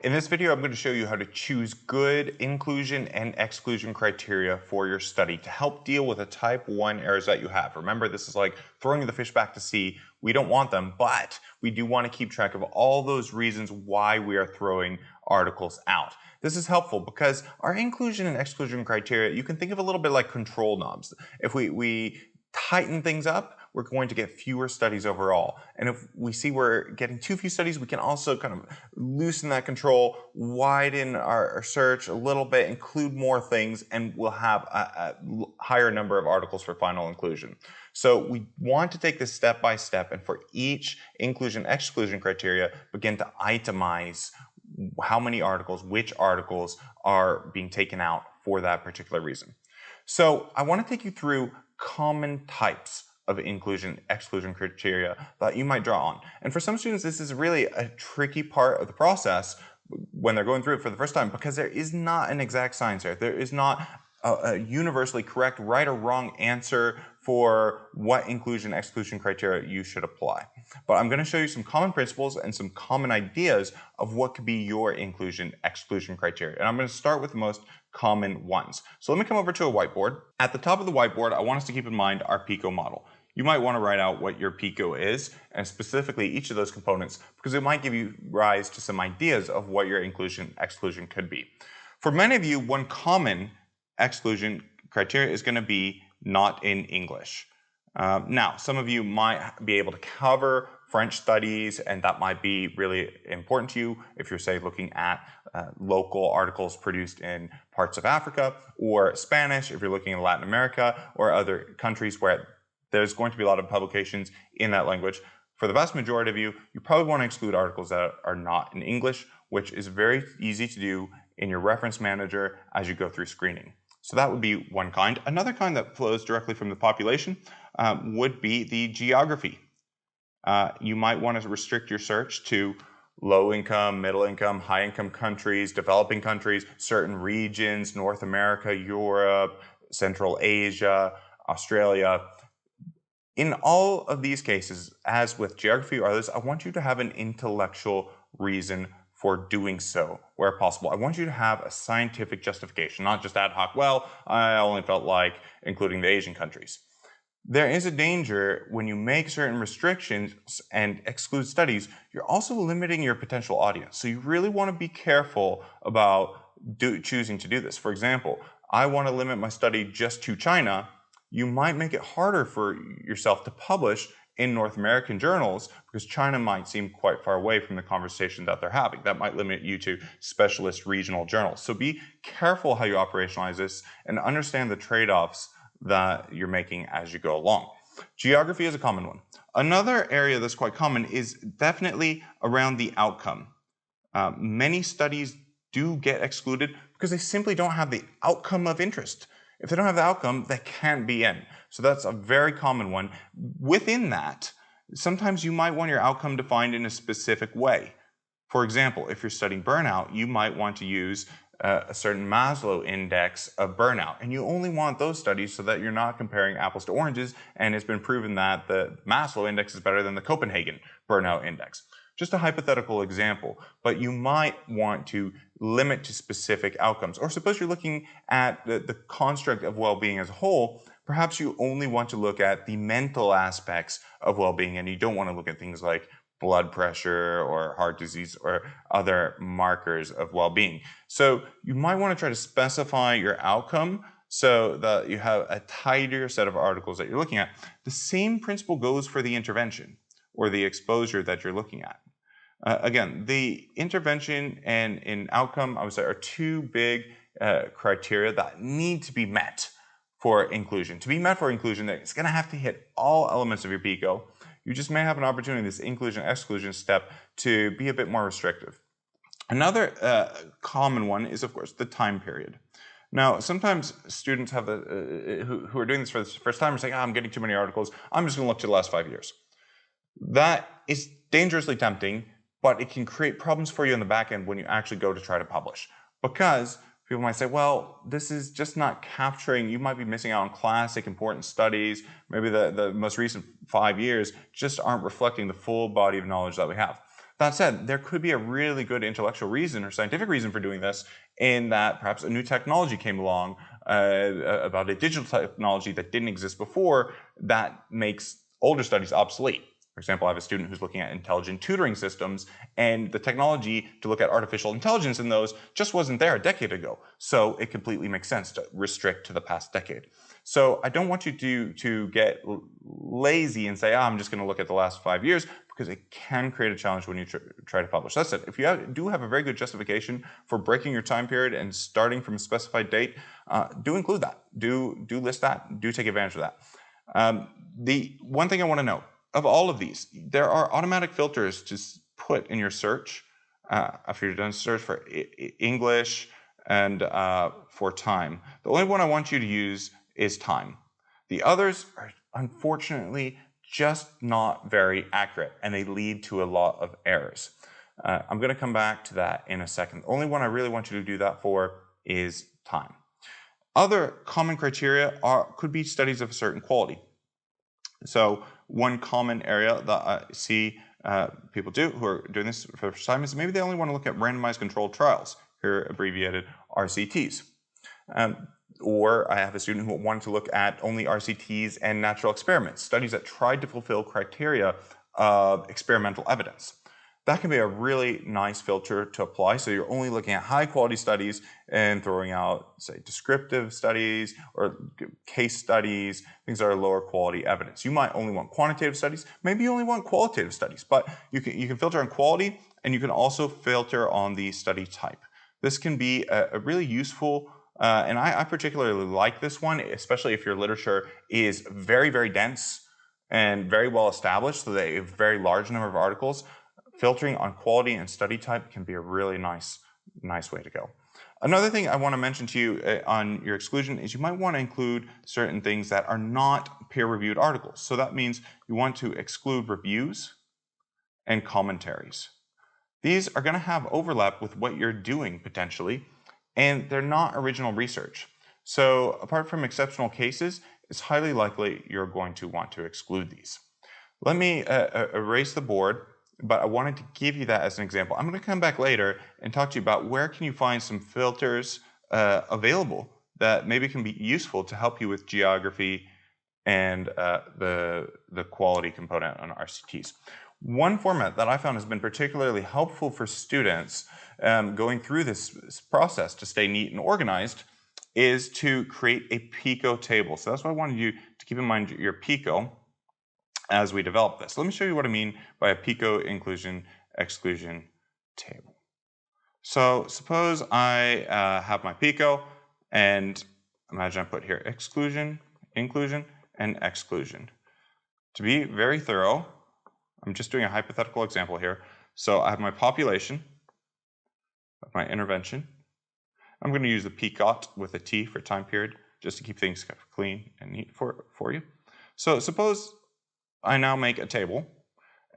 In this video, I'm going to show you how to choose good inclusion and exclusion criteria for your study to help deal with the type 1 errors that you have. Remember, this is like throwing the fish back to sea. We don't want them, but we do want to keep track of all those reasons why we are throwing articles out. This is helpful because our inclusion and exclusion criteria, you can think of a little bit like control knobs. If we tighten things up, we're going to get fewer studies overall. And if we see we're getting too few studies, we can also kind of loosen that control, widen our search a little bit, include more things, and we'll have a higher number of articles for final inclusion. So we want to take this step by step, and for each inclusion exclusion criteria, begin to itemize how many articles, which articles are being taken out for that particular reason. So I want to take you through common types of inclusion exclusion criteria that you might draw on. And for some students, this is really a tricky part of the process when they're going through it for the first time, because there is not an exact science here. There is not a universally correct right or wrong answer for what inclusion exclusion criteria you should apply. But I'm going to show you some common principles and some common ideas of what could be your inclusion exclusion criteria. And I'm going to start with the most common ones. So let me come over to a whiteboard. At the top of the whiteboard, I want us to keep in mind our PICO model. You might want to write out what your PICO is, and specifically each of those components, because it might give you rise to some ideas of what your inclusion exclusion could be. For many of you, one common exclusion criteria is going to be not in English. Now, some of you might be able to cover French studies, and that might be really important to you if you're, say, looking at local articles produced in parts of Africa, or Spanish if you're looking in Latin America or other countries where there's going to be a lot of publications in that language. For the vast majority of you, you probably want to exclude articles that are not in English, which is very easy to do in your reference manager as you go through screening. So that would be one kind. Another kind that flows directly from the population would be the geography. You might want to restrict your search to low income, middle income, high income countries, developing countries, certain regions, North America, Europe, Central Asia, Australia. In all of these cases, as with geography or others, I want you to have an intellectual reason for doing so where possible. I want you to have a scientific justification, not just ad hoc, well, I only felt like including the Asian countries. There is a danger when you make certain restrictions and exclude studies, you're also limiting your potential audience. So you really want to be careful about choosing to do this. For example, I want to limit my study just to China. You might make it harder for yourself to publish in North American journals because China might seem quite far away from the conversation that they're having. That might limit you to specialist regional journals. So be careful how you operationalize this and understand the trade-offs that you're making as you go along. Geography is a common one. Another area that's quite common is definitely around the outcome. Many studies do get excluded because they simply don't have the outcome of interest. If they don't have the outcome, they can't be in. So that's a very common one. Within that, sometimes you might want your outcome defined in a specific way. For example, if you're studying burnout, you might want to use a certain Maslow index of burnout. And you only want those studies so that you're not comparing apples to oranges, and it's been proven that the Maslow index is better than the Copenhagen burnout index. Just a hypothetical example, but you might want to limit to specific outcomes. Or suppose you're looking at the construct of well-being as a whole, perhaps you only want to look at the mental aspects of well-being, and you don't want to look at things like blood pressure or heart disease or other markers of well-being. So you might want to try to specify your outcome so that you have a tighter set of articles that you're looking at. The same principle goes for the intervention or the exposure that you're looking at. Again, the intervention and in outcome, I would say, are two big criteria that need to be met for inclusion. To be met for inclusion, it's going to have to hit all elements of your PICO. You just may have an opportunity in this inclusion-exclusion step to be a bit more restrictive. Another common one is, of course, the time period. Now, sometimes students have who are doing this for the first time are saying, I'm getting too many articles. I'm just going to look to the last 5 years. That is dangerously tempting, but it can create problems for you in the back end when you actually go to try to publish. Because people might say, well, this is just not capturing, you might be missing out on classic important studies. Maybe the most recent 5 years just aren't reflecting the full body of knowledge that we have. That said, there could be a really good intellectual reason or scientific reason for doing this, in that perhaps a new technology came along about a digital technology that didn't exist before that makes older studies obsolete. For example, I have a student who's looking at intelligent tutoring systems, and the technology to look at artificial intelligence in those just wasn't there a decade ago. So it completely makes sense to restrict to the past decade. So I don't want you to get lazy and say, I'm just going to look at the last 5 years, because it can create a challenge when you try to publish. That's it. If you do have a very good justification for breaking your time period and starting from a specified date, do include that. Do list that. Do take advantage of that. The one thing I want to note, of all of these, there are automatic filters to put in your search after you're done search for English and for time. The only one I want you to use is time. The others are unfortunately just not very accurate, and they lead to a lot of errors. I'm going to come back to that in a second. The only one I really want you to do that for is time. Other common criteria could be studies of a certain quality. So one common area that I see people do who are doing this for the first time is maybe they only want to look at randomized controlled trials, here abbreviated RCTs. Or I have a student who wanted to look at only RCTs and natural experiments, studies that tried to fulfill criteria of experimental evidence. That can be a really nice filter to apply. So you're only looking at high quality studies and throwing out, say, descriptive studies or case studies, things that are lower quality evidence. You might only want quantitative studies. Maybe you only want qualitative studies, but you can filter on quality, and you can also filter on the study type. This can be a really useful and I particularly like this one, especially if your literature is very, very dense and very well established, so that you have a very large number of articles. Filtering on quality and study type can be a really nice way to go. Another thing I want to mention to you on your exclusion is you might want to include certain things that are not peer-reviewed articles. So that means you want to exclude reviews and commentaries. These are going to have overlap with what you're doing potentially, and they're not original research. So apart from exceptional cases, it's highly likely you're going to want to exclude these. Let me erase the board, but I wanted to give you that as an example. I'm going to come back later and talk to you about where can you find some filters available that maybe can be useful to help you with geography and the quality component on RCTs. One format that I found has been particularly helpful for students going through this process to stay neat and organized is to create a PICO table. So that's why I wanted you to keep in mind your PICO as we develop this. Let me show you what I mean by a PICO inclusion exclusion table. So suppose I have my PICO, and imagine I put here exclusion, inclusion, and exclusion. To be very thorough, I'm just doing a hypothetical example here. So I have my population, my intervention. I'm going to use the PICOT with a T for time period, just to keep things clean and neat for you. So suppose I now make a table,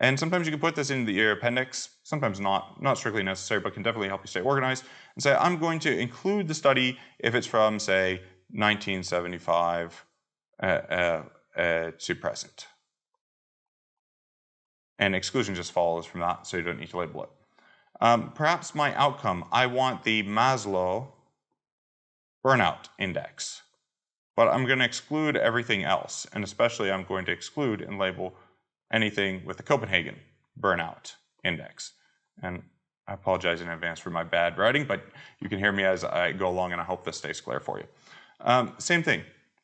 and sometimes you can put this in your appendix, sometimes not strictly necessary, but can definitely help you stay organized, and say I'm going to include the study if it's from, say, 1975 to present. And exclusion just follows from that, so you don't need to label it. Perhaps my outcome, I want the Maslow burnout index, but I'm going to exclude everything else, and especially I'm going to exclude and label anything with the Copenhagen burnout index. And I apologize in advance for my bad writing, but you can hear me as I go along, and I hope this stays clear for you. Same thing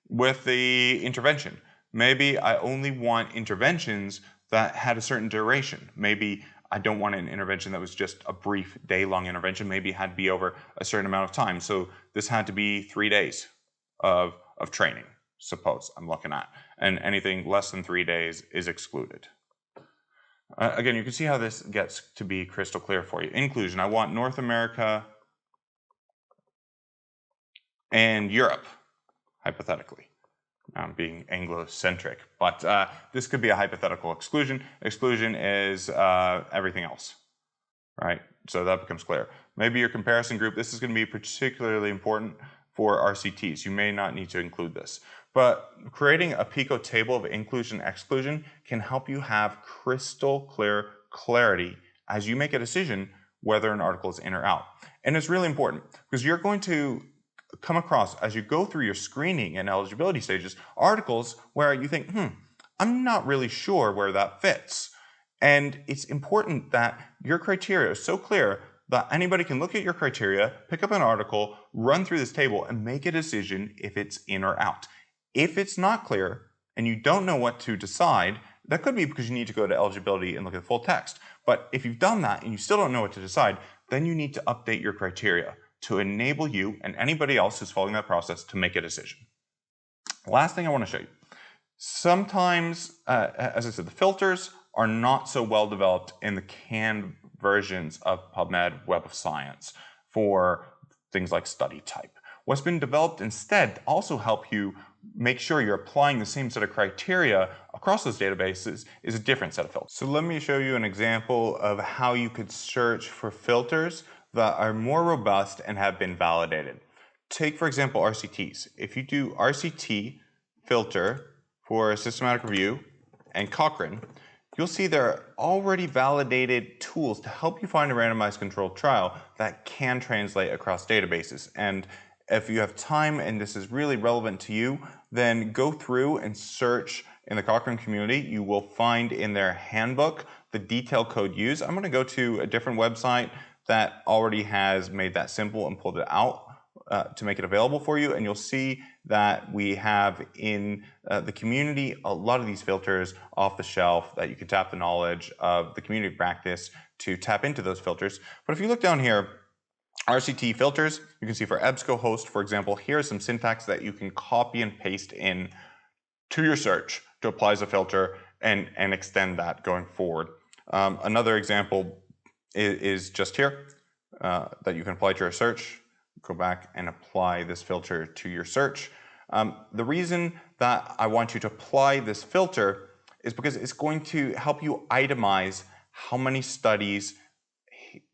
with the intervention. Maybe I only want interventions that had a certain duration. Maybe I don't want an intervention that was just a brief day-long intervention. Maybe it had to be over a certain amount of time. So this had to be 3 days of training, suppose I'm looking at. And anything less than 3 days is excluded. Again, you can see how this gets to be crystal clear for you. Inclusion, I want North America and Europe, hypothetically. I'm being Anglo-centric, but this could be a hypothetical exclusion. Exclusion is everything else, right? So that becomes clear. Maybe your comparison group, this is going to be particularly important for RCTs. You may not need to include this. But creating a PICO table of inclusion and exclusion can help you have crystal clear clarity as you make a decision whether an article is in or out. And it's really important because you're going to come across, as you go through your screening and eligibility stages, articles where you think, I'm not really sure where that fits. And it's important that your criteria is so clear that anybody can look at your criteria, pick up an article, run through this table, and make a decision if it's in or out. If it's not clear and you don't know what to decide, that could be because you need to go to eligibility and look at the full text. But if you've done that and you still don't know what to decide, then you need to update your criteria to enable you and anybody else who's following that process to make a decision. Last thing I want to show you. Sometimes, as I said, the filters are not so well developed in the canned versions of PubMed Web of Science for things like study type. What's been developed instead to also help you make sure you're applying the same set of criteria across those databases is a different set of filters. So let me show you an example of how you could search for filters that are more robust and have been validated. Take, for example, RCTs. If you do RCT filter for a systematic review and Cochrane, you'll see there are already validated tools to help you find a randomized controlled trial that can translate across databases. And if you have time and this is really relevant to you, then go through and search in the Cochrane community. You will find in their handbook the detailed code used. I'm going to go to a different website that already has made that simple and pulled it out to make it available for you, and you'll see that we have in the community a lot of these filters off the shelf that you can tap the knowledge of the community practice to tap into those filters. But if you look down here, RCT filters, you can see for EBSCOhost, for example, here's some syntax that you can copy and paste in to your search to apply as a filter and extend that going forward. Another example is just here that you can apply to your search. Go back and apply this filter to your search. The reason that I want you to apply this filter is because it's going to help you itemize how many studies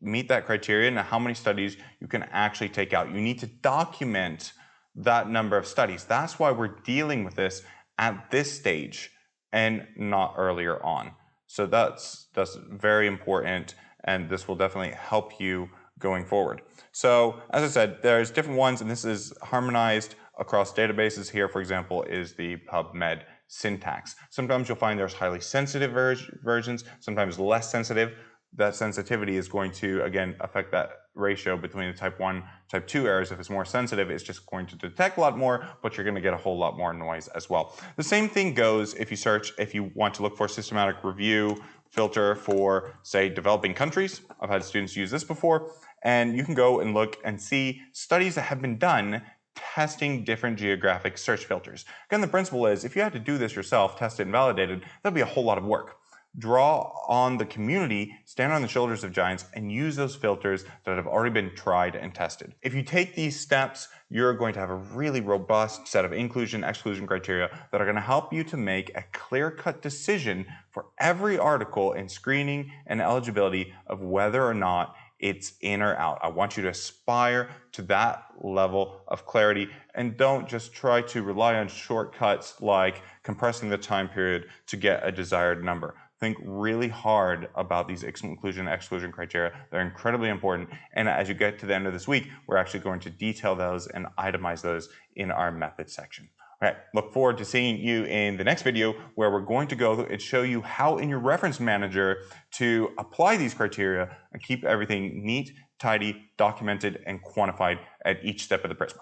meet that criteria and how many studies you can actually take out. You need to document that number of studies. That's why we're dealing with this at this stage and not earlier on. So that's very important, and this will definitely help you going forward. So as I said, there's different ones, and this is harmonized across databases. Here, for example, is the PubMed syntax. Sometimes you'll find there's highly sensitive versions, sometimes less sensitive. That sensitivity is going to, again, affect that ratio between the type 1, type 2 errors. If it's more sensitive, it's just going to detect a lot more, but you're going to get a whole lot more noise as well. The same thing goes if you search, if you want to look for systematic review filter for, say, developing countries. I've had students use this before, and you can go and look and see studies that have been done testing different geographic search filters. Again, the principle is if you had to do this yourself, test it and validate it, that'd be a whole lot of work. Draw on the community, stand on the shoulders of giants, and use those filters that have already been tried and tested. If you take these steps, you're going to have a really robust set of inclusion, exclusion criteria that are going to help you to make a clear-cut decision for every article in screening and eligibility of whether or not it's in or out. I want you to aspire to that level of clarity and don't just try to rely on shortcuts like compressing the time period to get a desired number. Think really hard about these inclusion and exclusion criteria. They're incredibly important. And as you get to the end of this week, we're actually going to detail those and itemize those in our methods section. All right, look forward to seeing you in the next video where we're going to go and show you how in your reference manager to apply these criteria and keep everything neat, tidy, documented, and quantified at each step of the Prisma.